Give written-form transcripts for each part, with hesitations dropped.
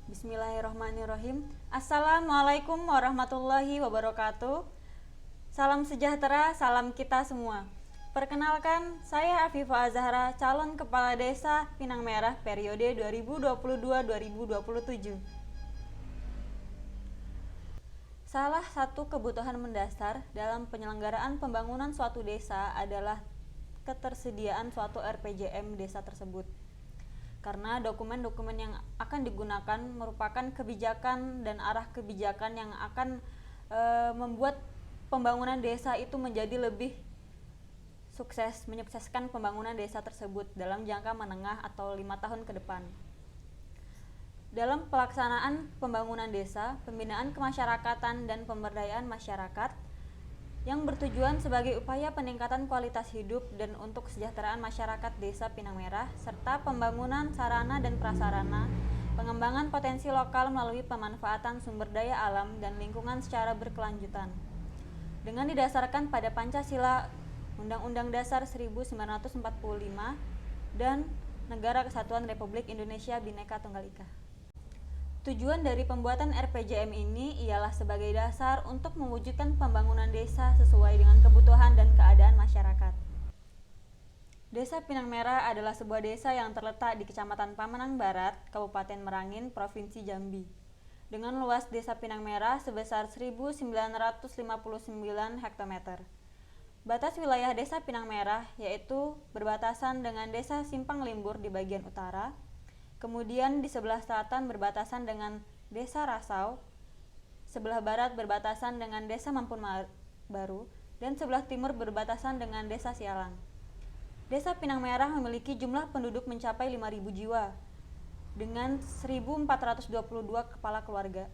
Bismillahirrahmanirrahim. Assalamualaikum warahmatullahi wabarakatuh. Salam sejahtera, salam kita semua. Perkenalkan, saya Afifah Azahra, calon Kepala Desa Pinang Merah periode 2022-2027. Salah satu kebutuhan mendasar dalam penyelenggaraan pembangunan suatu desa adalah ketersediaan suatu RPJM desa tersebut. Karena dokumen-dokumen yang akan digunakan merupakan kebijakan dan arah kebijakan yang akan membuat pembangunan desa itu menjadi lebih sukses, menyukseskan pembangunan desa tersebut dalam jangka menengah atau 5 tahun ke depan. Dalam pelaksanaan pembangunan desa, pembinaan kemasyarakatan dan pemberdayaan masyarakat yang bertujuan sebagai upaya peningkatan kualitas hidup dan untuk kesejahteraan masyarakat Desa Pinang Merah, serta pembangunan sarana dan prasarana, pengembangan potensi lokal melalui pemanfaatan sumber daya alam dan lingkungan secara berkelanjutan. Dengan didasarkan pada Pancasila, Undang-Undang Dasar 1945, dan Negara Kesatuan Republik Indonesia Bhinneka Tunggal Ika. Tujuan dari pembuatan RPJM ini ialah sebagai dasar untuk mewujudkan pembangunan desa sesuai dengan kebutuhan dan keadaan masyarakat. Desa Pinang Merah adalah sebuah desa yang terletak di Kecamatan Pamanang Barat, Kabupaten Merangin, Provinsi Jambi. Dengan luas Desa Pinang Merah sebesar 1.959 hektometer. Batas wilayah Desa Pinang Merah yaitu berbatasan dengan Desa Simpang Limbur di bagian utara, kemudian di sebelah selatan berbatasan dengan Desa Rasau, sebelah barat berbatasan dengan Desa Mampun Baru, dan sebelah timur berbatasan dengan Desa Sialang. Desa Pinang Merah memiliki jumlah penduduk mencapai 5.000 jiwa, dengan 1.422 kepala keluarga.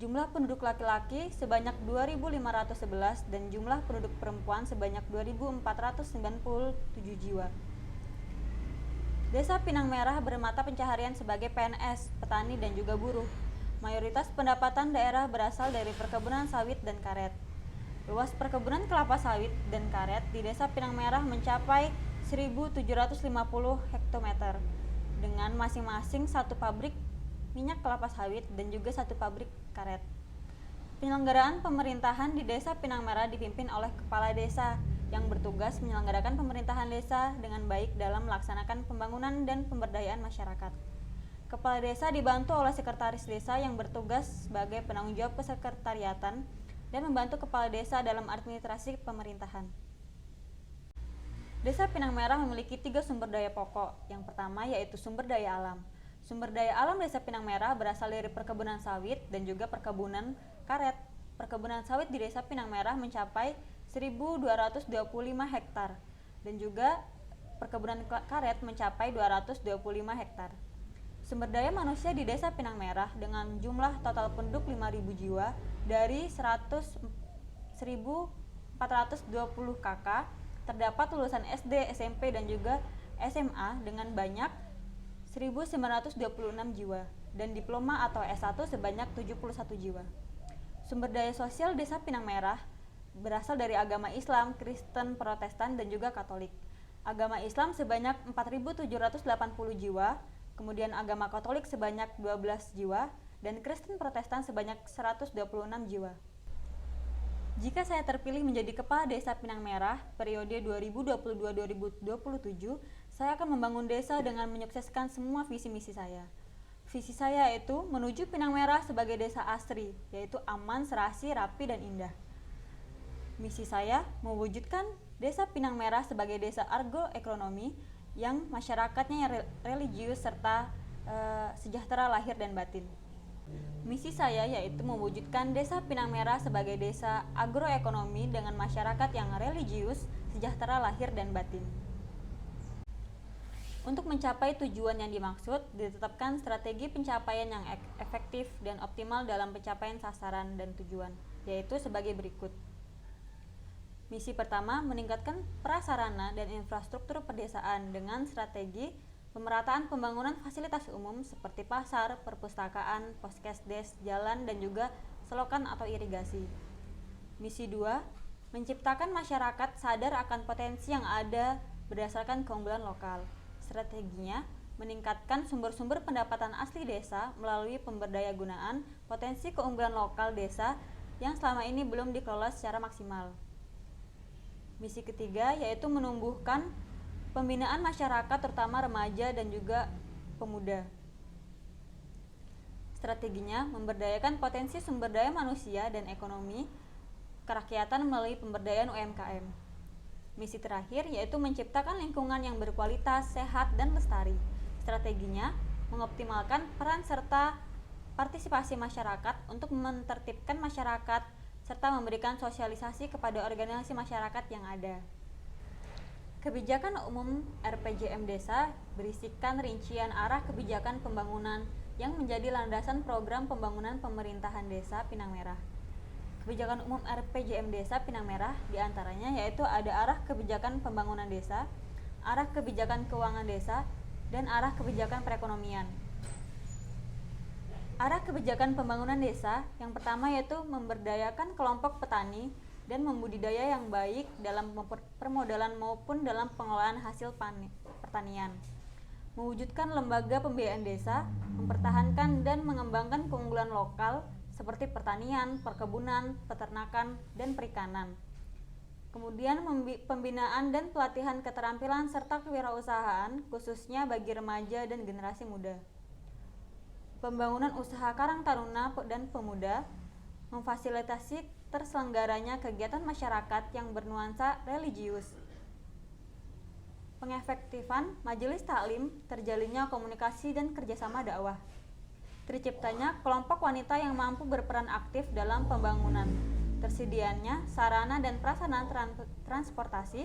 Jumlah penduduk laki-laki sebanyak 2.511 dan jumlah penduduk perempuan sebanyak 2.497 jiwa. Desa Pinang Merah bermata pencaharian sebagai PNS, petani dan juga buruh. Mayoritas pendapatan daerah berasal dari perkebunan sawit dan karet. Luas perkebunan kelapa sawit dan karet di Desa Pinang Merah mencapai 1.750 hektometer, dengan masing-masing satu pabrik minyak kelapa sawit dan juga satu pabrik karet. Penyelenggaraan pemerintahan di Desa Pinang Merah dipimpin oleh kepala desa yang bertugas menyelenggarakan pemerintahan desa dengan baik dalam melaksanakan pembangunan dan pemberdayaan masyarakat. Kepala desa dibantu oleh sekretaris desa yang bertugas sebagai penanggung jawab kesekretariatan dan membantu kepala desa dalam administrasi pemerintahan. Desa Pinang Merah memiliki 3 sumber daya pokok. Yang pertama yaitu sumber daya alam. Sumber daya alam Desa Pinang Merah berasal dari perkebunan sawit dan juga perkebunan karet. Perkebunan sawit di Desa Pinang Merah mencapai 1.225 hektar dan juga perkebunan karet mencapai 225 hektar. Sumber daya manusia di Desa Pinang Merah dengan jumlah total penduduk 5.000 jiwa dari 1.420 KK, terdapat lulusan SD, SMP dan juga SMA dengan banyak 1.926 jiwa dan diploma atau S1 sebanyak 71 jiwa. Sumber daya sosial Desa Pinang Merah berasal dari agama Islam, Kristen, Protestan dan juga Katolik. Agama Islam sebanyak 4.780 jiwa, kemudian agama Katolik sebanyak 12 jiwa dan Kristen Protestan sebanyak 126 jiwa. Jika saya terpilih menjadi Kepala Desa Pinang Merah periode 2022-2027, saya akan membangun desa dengan menyukseskan semua visi misi saya. Visi saya yaitu menuju Pinang Merah sebagai desa asri, yaitu aman, serasi, rapi, dan indah. Misi saya mewujudkan Desa Pinang Merah sebagai desa agroekonomi yang masyarakatnya religius serta sejahtera lahir dan batin. Misi saya yaitu mewujudkan Desa Pinang Merah sebagai desa agroekonomi dengan masyarakat yang religius, sejahtera lahir dan batin. Untuk mencapai tujuan yang dimaksud, ditetapkan strategi pencapaian yang efektif dan optimal dalam pencapaian sasaran dan tujuan, yaitu sebagai berikut. Misi pertama, meningkatkan prasarana dan infrastruktur pedesaan dengan strategi pemerataan pembangunan fasilitas umum seperti pasar, perpustakaan, poskesdes, jalan, dan juga selokan atau irigasi. Misi 2, menciptakan masyarakat sadar akan potensi yang ada berdasarkan keunggulan lokal. Strateginya, meningkatkan sumber-sumber pendapatan asli desa melalui pemberdayagunaan potensi keunggulan lokal desa yang selama ini belum dikelola secara maksimal. Misi ketiga yaitu menumbuhkan pembinaan masyarakat terutama remaja dan juga pemuda. Strateginya memberdayakan potensi sumber daya manusia dan ekonomi kerakyatan melalui pemberdayaan UMKM. Misi terakhir yaitu menciptakan lingkungan yang berkualitas, sehat, dan lestari. Strateginya mengoptimalkan peran serta partisipasi masyarakat untuk menertibkan masyarakat serta memberikan sosialisasi kepada organisasi masyarakat yang ada. Kebijakan umum RPJM Desa berisikan rincian arah kebijakan pembangunan yang menjadi landasan program pembangunan pemerintahan Desa Pinang Merah. Kebijakan umum RPJM Desa Pinang Merah diantaranya yaitu ada arah kebijakan pembangunan desa, arah kebijakan keuangan desa, dan arah kebijakan perekonomian. Arah kebijakan pembangunan desa yang pertama yaitu memberdayakan kelompok petani dan membudidaya yang baik dalam permodalan maupun dalam pengelolaan hasil pertanian. Mewujudkan lembaga pembiayaan desa, mempertahankan dan mengembangkan keunggulan lokal seperti pertanian, perkebunan, peternakan, dan perikanan. Kemudian pembinaan dan pelatihan keterampilan serta kewirausahaan khususnya bagi remaja dan generasi muda. Pembangunan usaha Karang Taruna dan Pemuda, memfasilitasi terselenggaranya kegiatan masyarakat yang bernuansa religius. Pengefektifan majelis taklim, terjalinnya komunikasi dan kerjasama dakwah. Terciptanya kelompok wanita yang mampu berperan aktif dalam pembangunan, tersedianya sarana dan prasarana transportasi,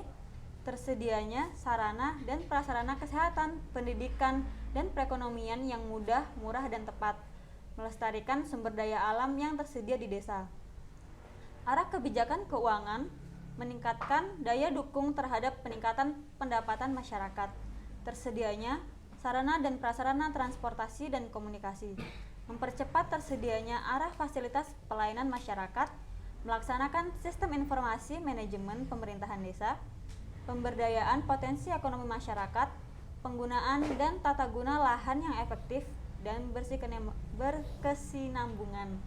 tersedianya sarana dan prasarana kesehatan, pendidikan, dan perekonomian yang mudah, murah, dan tepat, melestarikan sumber daya alam yang tersedia di desa. Arah kebijakan keuangan, meningkatkan daya dukung terhadap peningkatan pendapatan masyarakat, tersedianya sarana dan prasarana transportasi dan komunikasi, mempercepat tersedianya arah fasilitas pelayanan masyarakat, melaksanakan sistem informasi manajemen pemerintahan desa, pemberdayaan potensi ekonomi masyarakat, penggunaan dan tata guna lahan yang efektif dan berkesinambungan,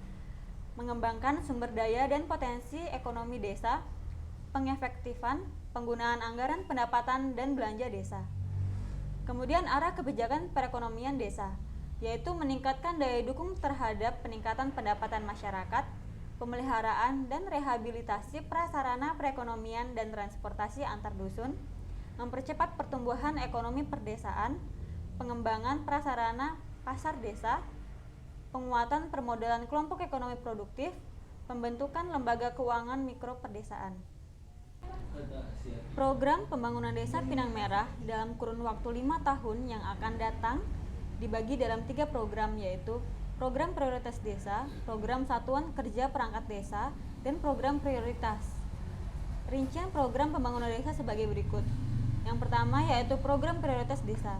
mengembangkan sumber daya dan potensi ekonomi desa, pengefektifan penggunaan anggaran pendapatan dan belanja desa. Kemudian arah kebijakan perekonomian desa, yaitu meningkatkan daya dukung terhadap peningkatan pendapatan masyarakat, pemeliharaan dan rehabilitasi prasarana perekonomian dan transportasi antar dusun, mempercepat pertumbuhan ekonomi perdesaan, pengembangan prasarana pasar desa, penguatan permodalan kelompok ekonomi produktif, pembentukan lembaga keuangan mikro perdesaan. Program pembangunan desa Pinang Merah dalam kurun waktu 5 tahun yang akan datang dibagi dalam 3 program, yaitu program prioritas desa, program satuan kerja perangkat desa, dan program prioritas. Rincian program pembangunan desa sebagai berikut. Yang pertama yaitu program prioritas desa.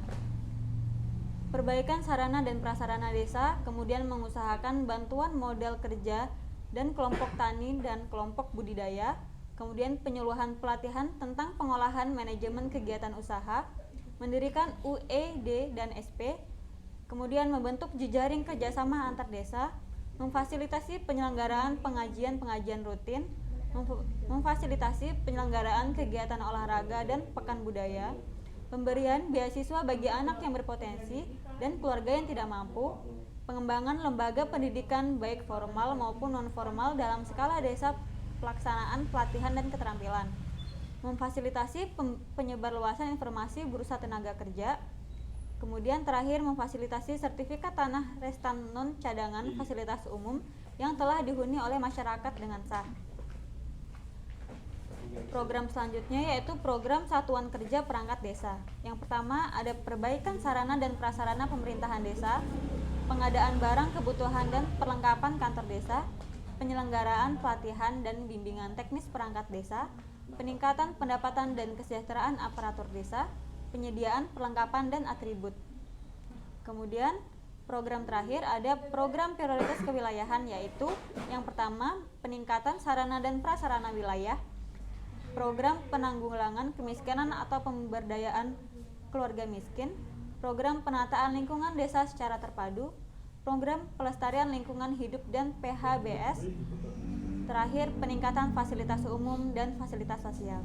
Perbaikan sarana dan prasarana desa, kemudian mengusahakan bantuan modal kerja dan kelompok tani dan kelompok budidaya, kemudian penyuluhan pelatihan tentang pengolahan manajemen kegiatan usaha, mendirikan UED dan SP, kemudian membentuk jejaring kerjasama antar desa, memfasilitasi penyelenggaraan pengajian-pengajian rutin, memfasilitasi penyelenggaraan kegiatan olahraga dan pekan budaya, pemberian beasiswa bagi anak yang berpotensi dan keluarga yang tidak mampu, pengembangan lembaga pendidikan baik formal maupun non-formal dalam skala desa, pelaksanaan pelatihan dan keterampilan, memfasilitasi penyebarluasan informasi bursa tenaga kerja, kemudian terakhir memfasilitasi sertifikat tanah restan non cadangan fasilitas umum yang telah dihuni oleh masyarakat dengan sah. Program selanjutnya yaitu program satuan kerja perangkat desa. Yang pertama ada perbaikan sarana dan prasarana pemerintahan desa, pengadaan barang kebutuhan dan perlengkapan kantor desa, penyelenggaraan pelatihan dan bimbingan teknis perangkat desa, peningkatan pendapatan dan kesejahteraan aparatur desa, penyediaan perlengkapan dan atribut. Kemudian program terakhir ada program prioritas kewilayahan, yaitu yang pertama peningkatan sarana dan prasarana wilayah, program penanggulangan kemiskinan atau pemberdayaan keluarga miskin, program penataan lingkungan desa secara terpadu, program pelestarian lingkungan hidup dan PHBS, terakhir peningkatan fasilitas umum dan fasilitas sosial.